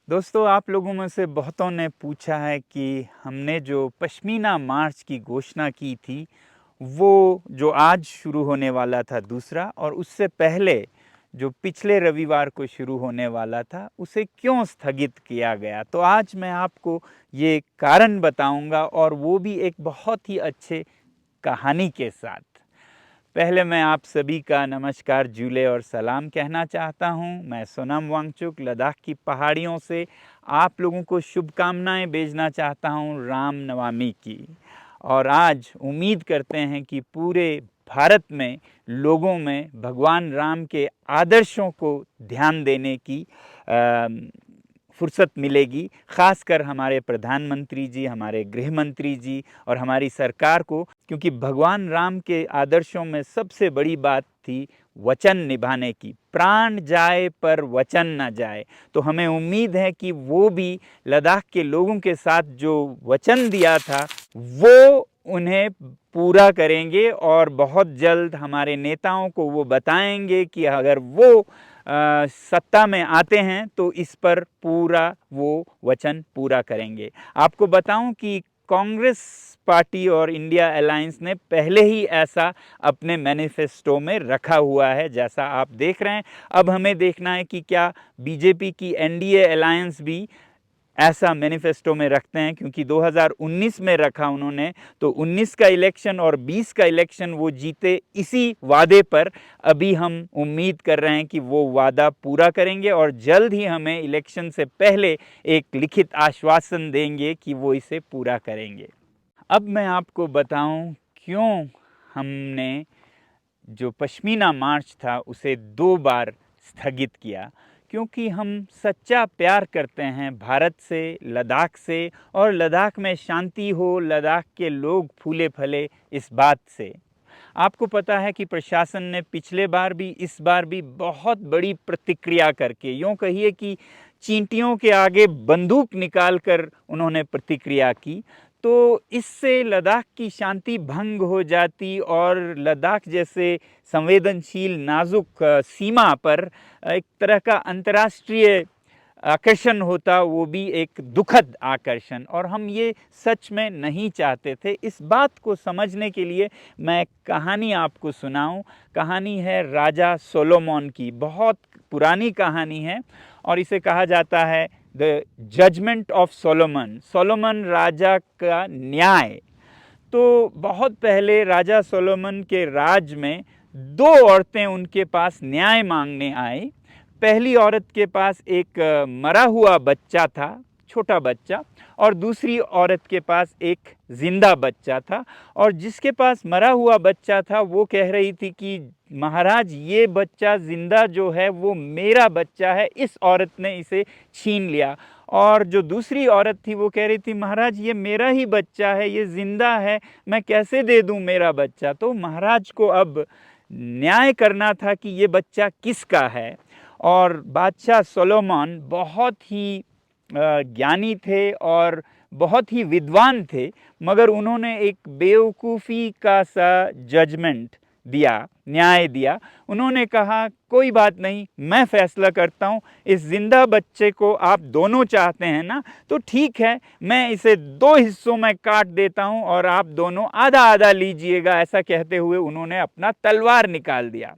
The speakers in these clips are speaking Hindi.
दोस्तों, आप लोगों में से बहुतों ने पूछा है कि हमने जो पश्मीना मार्च की घोषणा की थी, वो जो आज शुरू होने वाला था दूसरा, और उससे पहले जो पिछले रविवार को शुरू होने वाला था, उसे क्यों स्थगित किया गया। तो आज मैं आपको ये कारण बताऊंगा, और वो भी एक बहुत ही अच्छे कहानी के साथ। पहले मैं आप सभी का नमस्कार, जूले और सलाम कहना चाहता हूं। मैं सोनम वांगचुक लद्दाख की पहाड़ियों से आप लोगों को शुभकामनाएं भेजना चाहता हूं रामनवमी की। और आज उम्मीद करते हैं कि पूरे भारत में लोगों में भगवान राम के आदर्शों को ध्यान देने की फुर्सत मिलेगी। खासकर हमारे प्रधानमंत्री जी, हमारे गृह मंत्री जी और हमारी सरकार को, क्योंकि भगवान राम के आदर्शों में सबसे बड़ी बात थी वचन निभाने की। प्राण जाए पर वचन न जाए। तो हमें उम्मीद है कि वो भी लद्दाख के लोगों के साथ जो वचन दिया था वो उन्हें पूरा करेंगे, और बहुत जल्द हमारे नेताओं को वो बताएंगे कि अगर वो सत्ता में आते हैं तो इस पर पूरा वो वचन पूरा करेंगे। आपको बताऊं कि कांग्रेस पार्टी और इंडिया अलायंस ने पहले ही ऐसा अपने मैनिफेस्टो में रखा हुआ है, जैसा आप देख रहे हैं। अब हमें देखना है कि क्या बीजेपी की एनडीए अलायंस भी ऐसा मैनिफेस्टो में रखते हैं, क्योंकि 2019 में रखा उन्होंने, तो 19 का इलेक्शन और 20 का इलेक्शन वो जीते इसी वादे पर। अभी हम उम्मीद कर रहे हैं कि वो वादा पूरा करेंगे, और जल्द ही हमें इलेक्शन से पहले एक लिखित आश्वासन देंगे कि वो इसे पूरा करेंगे। अब मैं आपको बताऊं क्यों हमने जो पश्मीना मार्च था उसे 2 बार स्थगित किया। क्योंकि हम सच्चा प्यार करते हैं भारत से, लद्दाख से, और लद्दाख में शांति हो, लद्दाख के लोग फूले फले, इस बात से। आपको पता है कि प्रशासन ने पिछले बार भी, इस बार भी बहुत बड़ी प्रतिक्रिया करके, यूँ कहिए कि चींटियों के आगे बंदूक निकाल कर उन्होंने प्रतिक्रिया की। तो इससे लद्दाख की शांति भंग हो जाती, और लद्दाख जैसे संवेदनशील नाजुक सीमा पर एक तरह का अंतर्राष्ट्रीय आकर्षण होता, वो भी एक दुखद आकर्षण, और हम ये सच में नहीं चाहते थे। इस बात को समझने के लिए मैं एक कहानी आपको सुनाऊं। कहानी है राजा सोलोमन की। बहुत पुरानी कहानी है, और इसे कहा जाता है the judgement of Solomon, Solomon राजा का न्याय। तो बहुत पहले राजा सोलोमन के राज में 2 औरतें उनके पास न्याय मांगने आई। पहली औरत के पास एक मरा हुआ बच्चा था, छोटा बच्चा, और दूसरी औरत के पास एक जिंदा बच्चा था। और जिसके पास मरा हुआ बच्चा था वो कह रही थी कि महाराज, ये बच्चा जिंदा जो है वो मेरा बच्चा है, इस औरत ने इसे छीन लिया। और जो दूसरी औरत थी वो कह रही थी, महाराज ये मेरा ही बच्चा है, ये जिंदा है, मैं कैसे दे दूं मेरा बच्चा। तो महाराज को अब न्याय करना था कि ये बच्चा किसका है। और बादशाह सोलोमन बहुत ही ज्ञानी थे और बहुत ही विद्वान थे, मगर उन्होंने एक बेवकूफ़ी का सा जजमेंट दिया, न्याय दिया। उन्होंने कहा कोई बात नहीं, मैं फैसला करता हूँ, इस जिंदा बच्चे को आप दोनों चाहते हैं ना, तो ठीक है, मैं इसे 2 हिस्सों में काट देता हूँ और आप दोनों आधा आधा लीजिएगा। ऐसा कहते हुए उन्होंने अपना तलवार निकाल दिया।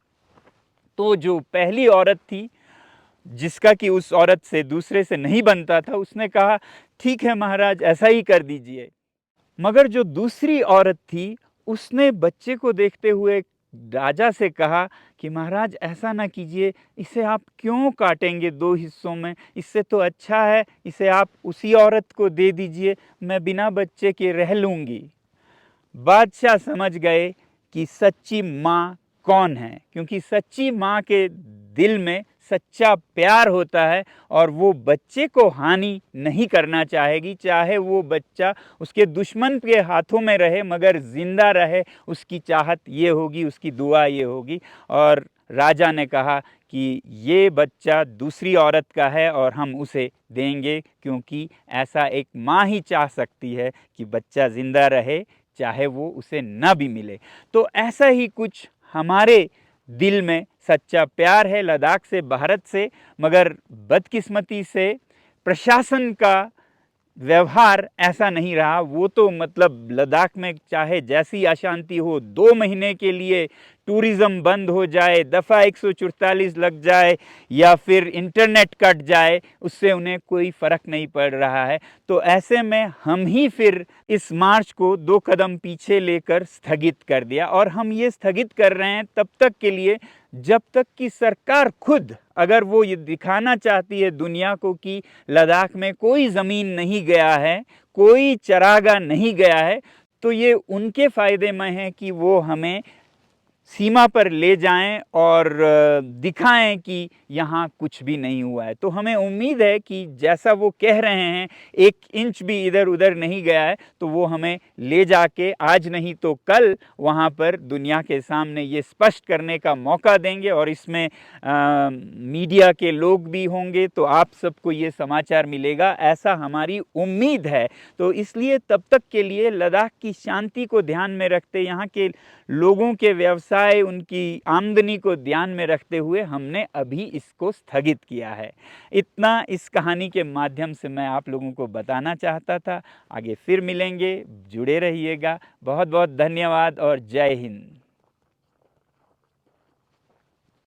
तो जो पहली औरत थी, जिसका कि उस औरत से दूसरे से नहीं बनता था, उसने कहा ठीक है महाराज, ऐसा ही कर दीजिए। मगर जो दूसरी औरत थी, उसने बच्चे को देखते हुए राजा से कहा कि महाराज ऐसा ना कीजिए, इसे आप क्यों काटेंगे 2 हिस्सों में, इससे तो अच्छा है इसे आप उसी औरत को दे दीजिए, मैं बिना बच्चे के रह लूंगी। बादशाह समझ गए कि सच्ची माँ कौन है, क्योंकि सच्ची माँ के दिल में सच्चा प्यार होता है, और वो बच्चे को हानि नहीं करना चाहेगी, चाहे वो बच्चा उसके दुश्मन के हाथों में रहे मगर जिंदा रहे, उसकी चाहत ये होगी, उसकी दुआ ये होगी। और राजा ने कहा कि ये बच्चा दूसरी औरत का है और हम उसे देंगे, क्योंकि ऐसा एक माँ ही चाह सकती है कि बच्चा जिंदा रहे, चाहे वो उसे न भी मिले। तो ऐसा ही कुछ हमारे दिल में सच्चा प्यार है लद्दाख से, भारत से, मगर बदकिस्मती से प्रशासन का व्यवहार ऐसा नहीं रहा। वो तो मतलब लद्दाख में चाहे जैसी अशांति हो, 2 महीने के लिए टूरिज़्म बंद हो जाए, दफ़ा 144 लग जाए या फिर इंटरनेट कट जाए, उससे उन्हें कोई फ़र्क नहीं पड़ रहा है। तो ऐसे में हम ही फिर इस मार्च को 2 कदम पीछे लेकर स्थगित कर दिया, और हम ये स्थगित कर रहे हैं तब तक के लिए जब तक कि सरकार खुद, अगर वो ये दिखाना चाहती है दुनिया को कि लद्दाख में कोई ज़मीन नहीं गया है, कोई चरागाह नहीं गया है, तो ये उनके फ़ायदे में है कि वो हमें सीमा पर ले जाएं और दिखाएं कि यहाँ कुछ भी नहीं हुआ है। तो हमें उम्मीद है कि जैसा वो कह रहे हैं 1 इंच भी इधर उधर नहीं गया है, तो वो हमें ले जाके आज नहीं तो कल वहाँ पर दुनिया के सामने ये स्पष्ट करने का मौका देंगे, और इसमें मीडिया के लोग भी होंगे, तो आप सबको ये समाचार मिलेगा, ऐसा हमारी उम्मीद है। तो इसलिए तब तक के लिए लद्दाख की शांति को ध्यान में रखते, यहाँ के लोगों के व्यवसाय, उनकी आमदनी को ध्यान में रखते हुए हमने अभी इसको स्थगित किया है। इतना इस कहानी के माध्यम से मैं आप लोगों को बताना चाहता था। आगे फिर मिलेंगे, जुड़े रहिएगा। बहुत बहुत धन्यवाद और जय हिंद।